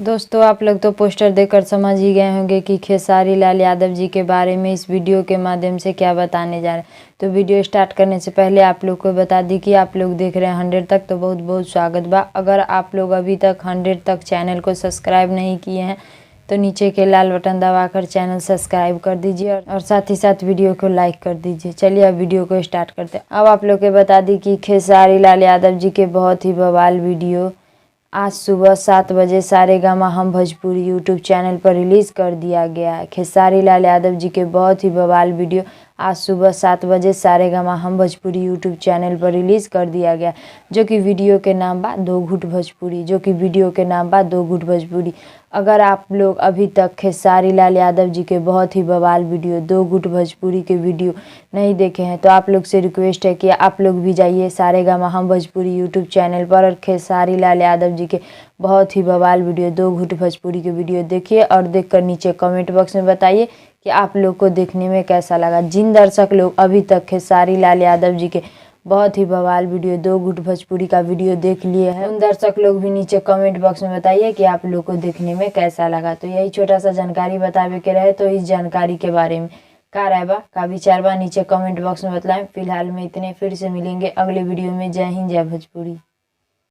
दोस्तों आप लोग तो पोस्टर देखकर समझ ही गए होंगे कि खेसारी लाल यादव जी के बारे में इस वीडियो के माध्यम से क्या बताने जा रहे हैं। तो वीडियो स्टार्ट करने से पहले आप लोग को बता दी कि आप लोग देख रहे हैं 100 तक, तो बहुत बहुत स्वागत बा। अगर आप लोग अभी तक 100 तक चैनल को सब्सक्राइब नहीं किए हैं तो नीचे के लाल बटन दबाकर चैनल सब्सक्राइब कर दीजिए और साथ ही साथ वीडियो को लाइक कर दीजिए। चलिए अब वीडियो को स्टार्ट करते हैं। अब आप लोग को बता दी कि खेसारी लाल यादव जी के बहुत ही बवाल वीडियो आज सुबह 7 बजे सारेगामा हम भोजपुरी यूट्यूब चैनल पर रिलीज़ कर दिया गया है। खेसारी लाल यादव जी के बहुत ही बवाल वीडियो आज सुबह 7 बजे सारेगामा हम भोजपुरी यूट्यूब चैनल पर रिलीज़ कर दिया गया, जो कि वीडियो के नाम बा दो घुट भोजपुरी। अगर आप लोग अभी तक खेसारी लाल यादव जी के बहुत ही बवाल वीडियो दो घुट भोजपुरी के वीडियो नहीं देखे हैं तो आप लोग से रिक्वेस्ट है कि आप लोग भी जाइए सारेगामा हम भोजपुरी यूट्यूब चैनल पर और खेसारी लाल यादव जी के बहुत ही बवाल वीडियो दो घुट भोजपुरी के वीडियो देखिए और देखकर नीचे कमेंट बॉक्स में बताइए कि आप लोग को देखने में कैसा लगा। जिन दर्शक लोग अभी तक खेसारी लाल यादव जी के बहुत ही बवाल वीडियो दो घुट भोजपुरी का वीडियो देख लिए हैं उन दर्शक लोग भी नीचे कमेंट बॉक्स में बताइए कि आप लोग को देखने में कैसा लगा। तो यही छोटा सा जानकारी बतावे के रहे, तो इस जानकारी के बारे में का राय बा, का विचार बा, नीचे कमेंट बॉक्स में बताएं। फिलहाल में इतने, फिर से मिलेंगे अगले वीडियो में। जय हिंद, जय भोजपुरी।